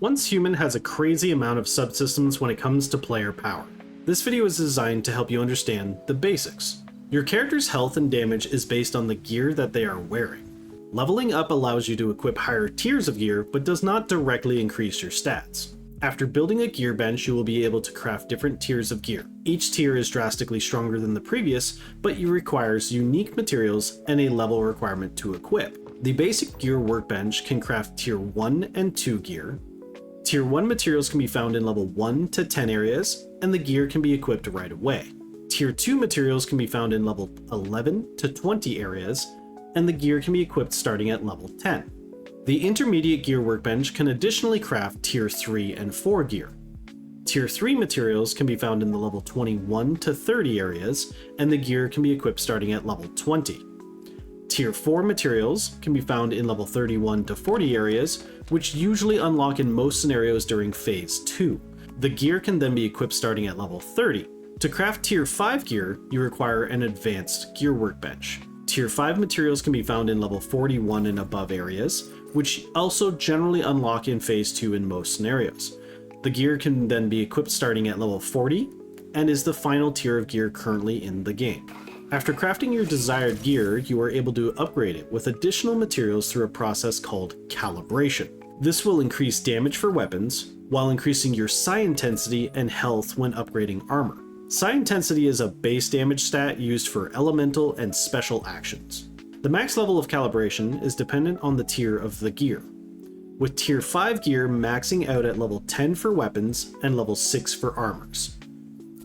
Once Human has a crazy amount of subsystems when it comes to player power. This video is designed to help you understand the basics. Your character's health and damage is based on the gear that they are wearing. Leveling up allows you to equip higher tiers of gear, but does not directly increase your stats. After building a gear bench, you will be able to craft different tiers of gear. Each tier is drastically stronger than the previous, but it requires unique materials and a level requirement to equip. The basic gear workbench can craft tier 1 and 2 gear. Tier 1 materials can be found in level 1 to 10 areas, and the gear can be equipped right away. Tier 2 materials can be found in level 11 to 20 areas, and the gear can be equipped starting at level 10. The intermediate gear workbench can additionally craft tier 3 and 4 gear. Tier 3 materials can be found in the level 21 to 30 areas, and the gear can be equipped starting at level 20. Tier 4 materials can be found in level 31 to 40 areas, which usually unlock in most scenarios during phase 2. The gear can then be equipped starting at level 30. To craft tier 5 gear, you require an advanced gear workbench. Tier 5 materials can be found in level 41 and above areas, which also generally unlock in phase 2 in most scenarios. The gear can then be equipped starting at level 40, and is the final tier of gear currently in the game. After crafting your desired gear, you are able to upgrade it with additional materials through a process called calibration. This will increase damage for weapons, while increasing your psi intensity and health when upgrading armor. Psi intensity is a base damage stat used for elemental and special actions. The max level of calibration is dependent on the tier of the gear, with tier 5 gear maxing out at level 10 for weapons and level 6 for armors.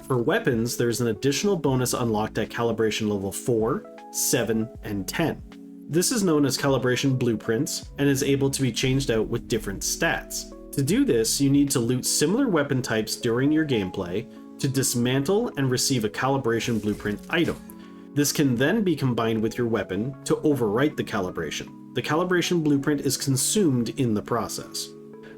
For weapons, there's an additional bonus unlocked at calibration level 4, 7, and 10. This is known as calibration blueprints and is able to be changed out with different stats. To do this, you need to loot similar weapon types during your gameplay to dismantle and receive a calibration blueprint item. This can then be combined with your weapon to overwrite the calibration. The calibration blueprint is consumed in the process.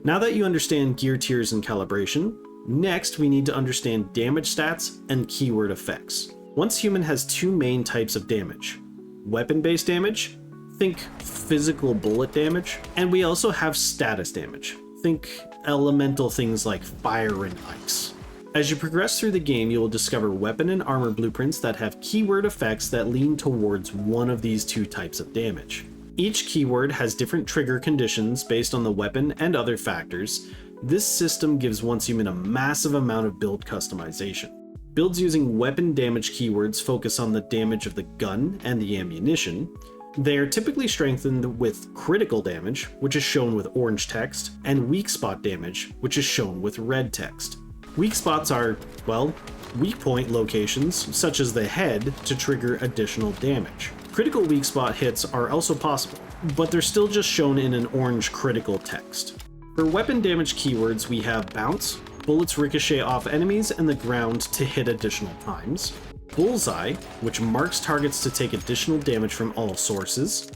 Now that you understand gear tiers and calibration, next we need to understand damage stats and keyword effects. Once Human has two main types of damage: weapon-based damage, think physical bullet damage, and we also have status damage, think elemental things like fire and ice. As you progress through the game, you will discover weapon and armor blueprints that have keyword effects that lean towards one of these two types of damage. Each keyword has different trigger conditions based on the weapon and other factors. This system gives Once Human a massive amount of build customization. Builds using weapon damage keywords focus on the damage of the gun and the ammunition. They are typically strengthened with critical damage, which is shown with orange text, and weak spot damage, which is shown with red text. Weak spots are, well, weak point locations, such as the head, to trigger additional damage. Critical weak spot hits are also possible, but they're still just shown in an orange critical text. For weapon damage keywords, we have bounce, bullets ricochet off enemies and the ground to hit additional times; bullseye, which marks targets to take additional damage from all sources;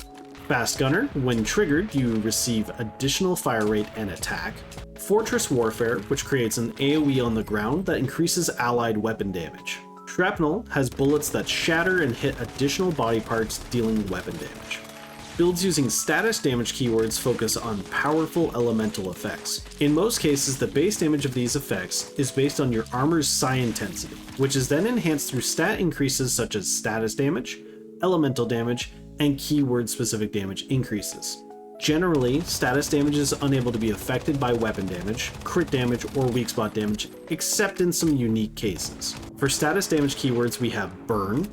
fast gunner, when triggered you receive additional fire rate and attack; fortress warfare, which creates an AoE on the ground that increases allied weapon damage; shrapnel has bullets that shatter and hit additional body parts, dealing weapon damage. Builds using status damage keywords focus on powerful elemental effects. In most cases, the base damage of these effects is based on your armor's psi intensity, which is then enhanced through stat increases such as status damage, elemental damage, and keyword specific damage increases. Generally, status damage is unable to be affected by weapon damage, crit damage, or weak spot damage, except in some unique cases. For status damage keywords, we have burn,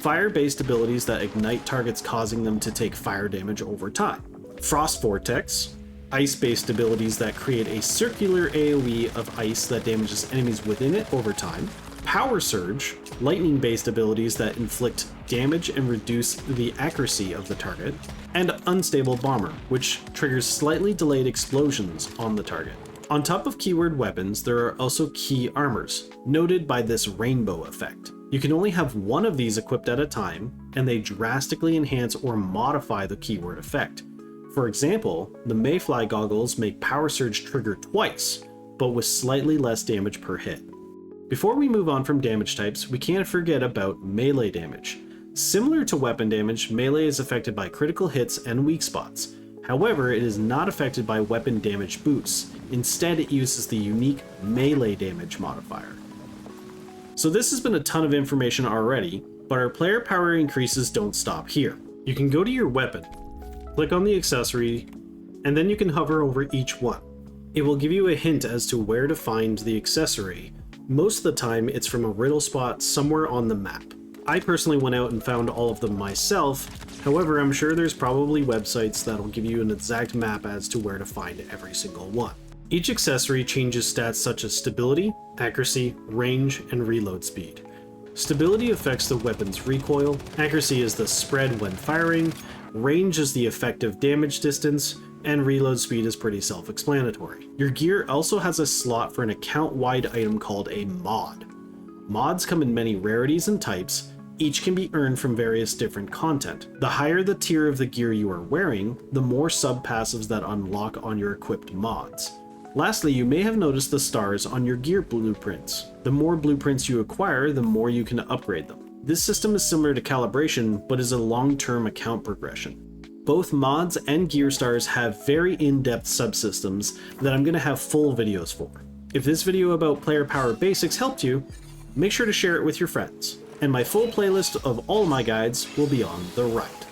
fire-based abilities that ignite targets causing them to take fire damage over time; frost vortex, ice-based abilities that create a circular AoE of ice that damages enemies within it over time; power surge, lightning-based abilities that inflict damage and reduce the accuracy of the target; and unstable bomber, which triggers slightly delayed explosions on the target. On top of keyword weapons, there are also key armors, noted by this rainbow effect. You can only have one of these equipped at a time, and they drastically enhance or modify the keyword effect. For example, the Mayfly goggles make Power Surge trigger twice, but with slightly less damage per hit. Before we move on from damage types, we can't forget about melee damage. Similar to weapon damage, melee is affected by critical hits and weak spots. However, it is not affected by weapon damage boosts. Instead, it uses the unique melee damage modifier. So this has been a ton of information already, but our player power increases don't stop here. You can go to your weapon, click on the accessory, and then you can hover over each one. It will give you a hint as to where to find the accessory. Most of the time, it's from a riddle spot somewhere on the map. I personally went out and found all of them myself. However, I'm sure there's probably websites that'll give you an exact map as to where to find every single one. Each accessory changes stats such as stability, accuracy, range, and reload speed. Stability affects the weapon's recoil, accuracy is the spread when firing, range is the effective damage distance, and reload speed is pretty self-explanatory. Your gear also has a slot for an account-wide item called a mod. Mods come in many rarities and types. Each can be earned from various different content. The higher the tier of the gear you are wearing, the more sub-passives that unlock on your equipped mods. Lastly, you may have noticed the stars on your gear blueprints. The more blueprints you acquire, the more you can upgrade them. This system is similar to calibration, but is a long-term account progression. Both mods and gear stars have very in-depth subsystems that I'm going to have full videos for. If this video about player power basics helped you, make sure to share it with your friends. And my full playlist of all my guides will be on the right.